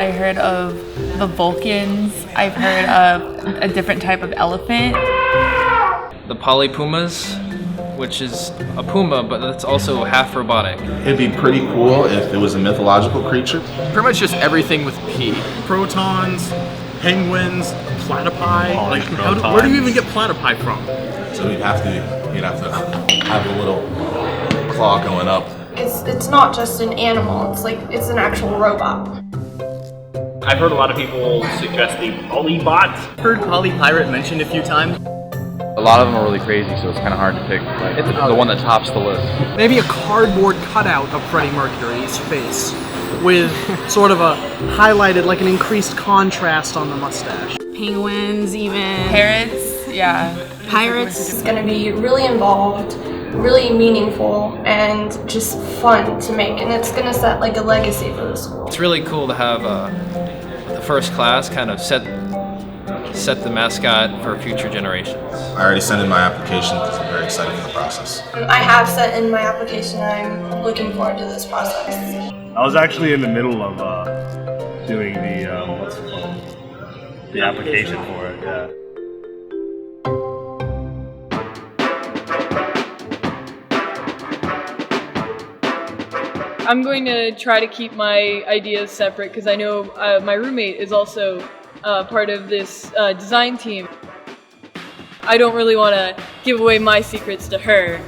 I heard of the Vulcans. I've heard of a different type of elephant. The polypumas, which is a puma, but it's also half robotic. It'd be pretty cool if it was a mythological creature. Pretty much just everything with P. Protons, penguins, platypi. Where do you even get platypi from? So you'd have to have a little claw going up. It's not just an animal, it's an actual robot. I've heard a lot of people suggest the Polybot. Heard Polypirate mentioned a few times. A lot of them are really crazy, so it's kind of hard to pick the one that tops the list. Maybe a cardboard cutout of Freddie Mercury's face with sort of a highlighted, like an increased contrast on the mustache. Penguins, even. Parrots, yeah. Pirates. It's going to be really involved, really meaningful, and just fun to make, and it's going to set like a legacy for the school. It's really cool to have the first class kind of set the mascot for future generations. I already sent in my application because I'm very excited for the process. I have sent in my application, and I'm looking forward to this process. I was actually in the middle of doing the the application for it. Yeah. I'm going to try to keep my ideas separate because I know my roommate is also part of this design team. I don't really want to give away my secrets to her,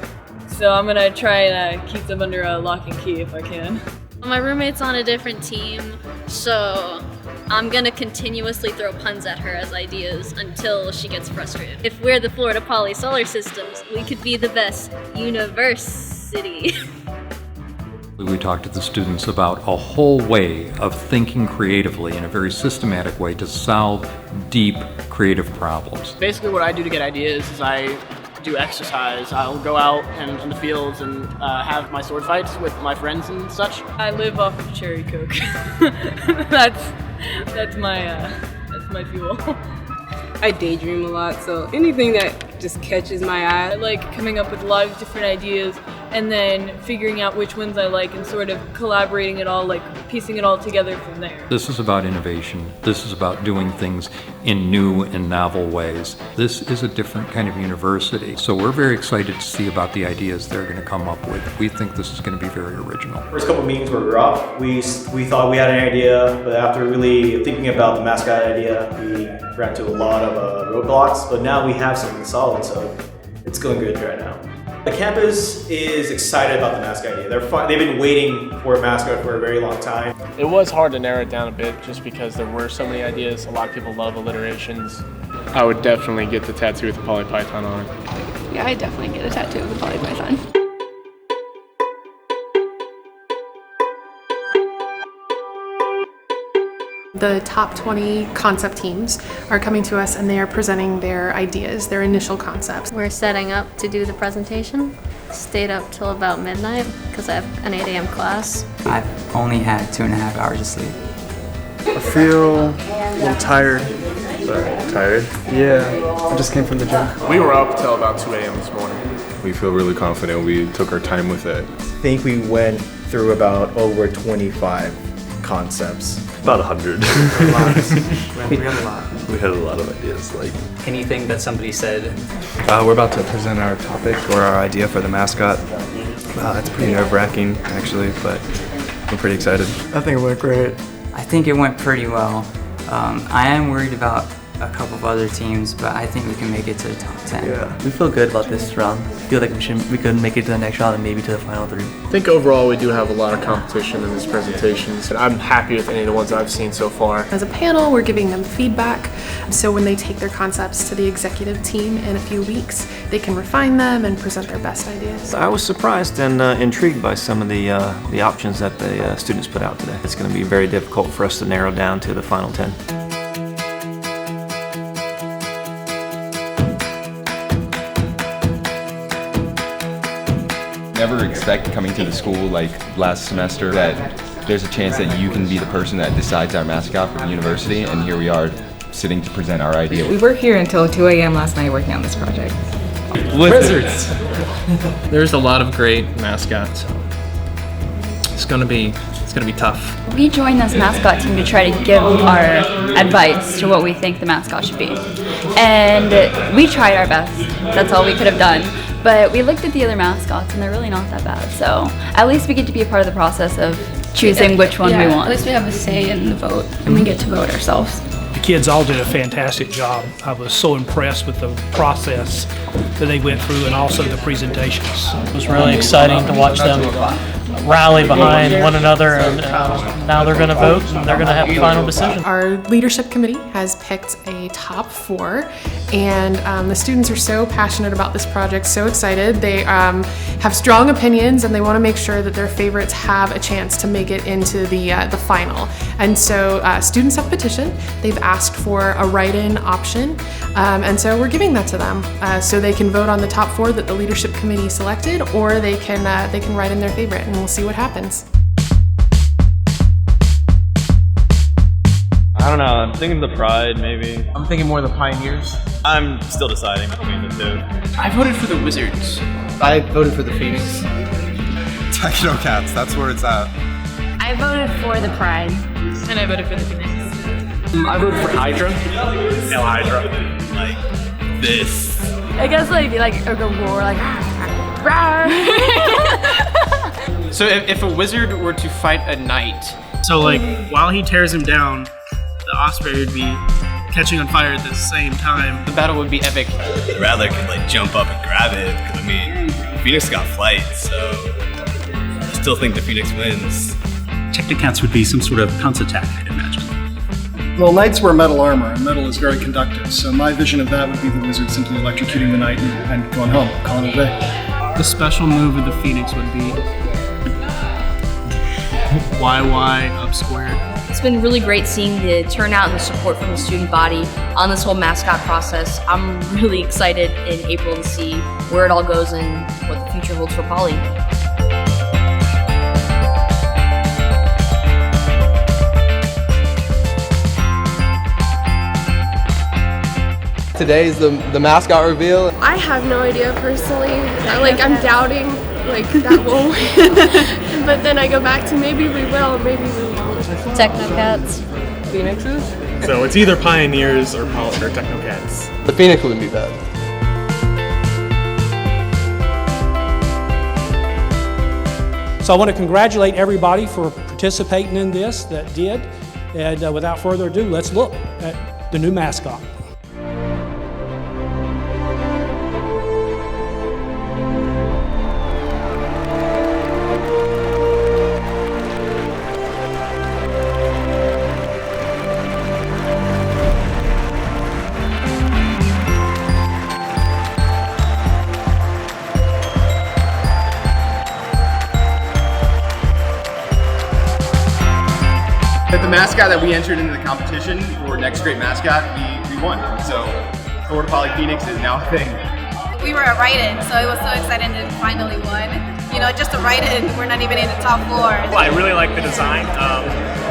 so I'm going to try and keep them under a lock and key if I can. My roommate's on a different team, so I'm gonna continuously throw puns at her as ideas until she gets frustrated. If we're the Florida Poly Solar Systems, we could be the best university. We talked to the students about a whole way of thinking creatively in a very systematic way to solve deep creative problems. Basically what I do to get ideas is I do exercise. I'll go out in the fields and have my sword fights with my friends and such. I live off of cherry coke. that's my fuel. I daydream a lot, so anything that just catches my eye. I like coming up with a lot of different ideas and then figuring out which ones I like and sort of collaborating it all, like piecing it all together from there. This is about innovation. This is about doing things in new and novel ways. This is a different kind of university, so we're very excited to see about the ideas they're going to come up with. We think this is going to be very original. First couple meetings were rough. We thought we had an idea, but after really thinking about the mascot idea, we ran into a lot of roadblocks, but now we have something solid, so it's going good right now. The campus is excited about the mascot idea. They've been waiting for a mascot for a very long time. It was hard to narrow it down a bit just because there were so many ideas. A lot of people love alliterations. I would definitely get the tattoo with the polypython on it. Yeah, I definitely get a tattoo of the polypython. The top 20 concept teams are coming to us and they are presenting their ideas, their initial concepts. We're setting up to do the presentation. Stayed up till about midnight because I have an 8 a.m. class. I've only had 2.5 hours of sleep. I feel a little tired. Tired? Yeah, I just came from the gym. We were up till about 2 a.m. this morning. We feel really confident. We took our time with it. I think we went through about over 25 concepts. About 100. We had a lot. We had a lot of ideas. Like Anything that somebody said. We're about to present our topic or our idea for the mascot. It's pretty nerve-wracking, actually, but I'm pretty excited. I think it went great. I think it went pretty well. I am worried about a couple of other teams, but I think we can make it to the top 10. Yeah. We feel good about this round. Feel like we could make it to the next round and maybe to the final 3. I think overall we do have a lot of competition in these presentations, and I'm happy with any of the ones I've seen so far. As a panel, we're giving them feedback, so when they take their concepts to the executive team in a few weeks, they can refine them and present their best ideas. I was surprised and intrigued by some of the options that the students put out today. It's going to be very difficult for us to narrow down to the final 10. Never expect coming to the school like last semester that there's a chance that you can be the person that decides our mascot for the university, and here we are sitting to present our idea. We were here until 2 a.m. last night working on this project. Wizards! There's a lot of great mascots. It's gonna be going to be tough. We joined this mascot team to try to give our advice to what we think the mascot should be. And we tried our best. That's all we could have done. But we looked at the other mascots and they're really not that bad. So at least we get to be a part of the process of choosing which one we want. At least we have a say in the vote and we get to vote ourselves. The kids all did a fantastic job. I was so impressed with the process that they went through and also the presentations. It was really exciting to watch them rally behind one another, and now they're going to vote and they're going to have a final decision. Our leadership committee has picked a top 4, and the students are so passionate about this project, so excited. They have strong opinions and they want to make sure that their favorites have a chance to make it into the final. And so students have petitioned. They've asked for a write-in option, and so we're giving that to them so they can vote on the top 4 that the leadership committee selected, or they can write in their favorite, and we'll see what happens. I don't know, I'm thinking the Pride, maybe. I'm thinking more the Pioneers. I'm still deciding between the two. I voted for the Wizards. I voted for the Phoenix. Technocats, that's where it's at. I voted for the Pride. And I voted for the Phoenix. I voted for Hydra. Hell Hydra. Like this. I guess like a roar, like rawr. So if a wizard were to fight a knight. So like, while he tears him down, the Osprey would be catching on fire at the same time. The battle would be epic. Rattler could like jump up and grab it. I mean, Phoenix got flight, so I still think the Phoenix wins. Technocats would be some sort of pounce attack, I'd imagine. Well, knights wear metal armor, and metal is very conductive, so my vision of that would be the wizard simply electrocuting the knight and going home, calling it a day. The special move of the Phoenix would be YY up squared. It's been really great seeing the turnout and the support from the student body on this whole mascot process. I'm really excited in April to see where it all goes and what the future holds for Poly. Today is the mascot reveal. I have no idea personally. I'm doubting that we'll win. But then I go back to maybe we will, maybe we won't. Technocats. Phoenixes? So it's either Pioneers or Technocats. The Phoenix wouldn't be bad. So I want to congratulate everybody for participating in this that did. And without further ado, let's look at the new mascot. The mascot that we entered into the competition for Next Great Mascot, we won. So Florida Poly Phoenix is now a thing. We were a write-in, so it was so exciting to finally win. You know, just a write-in, we're not even in the top 4. Well, I really like the design.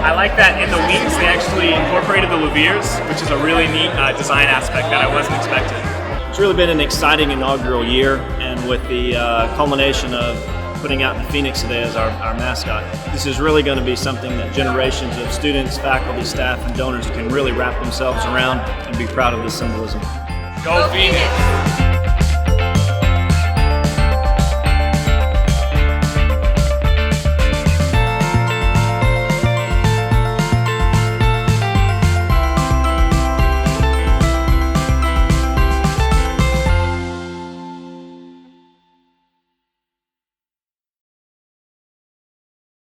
I like that in the wings they actually incorporated the Luviers, which is a really neat design aspect that I wasn't expecting. It's really been an exciting inaugural year, and with the culmination of putting out the Phoenix today as our mascot. This is really going to be something that generations of students, faculty, staff, and donors can really wrap themselves around and be proud of this symbolism. Go Phoenix!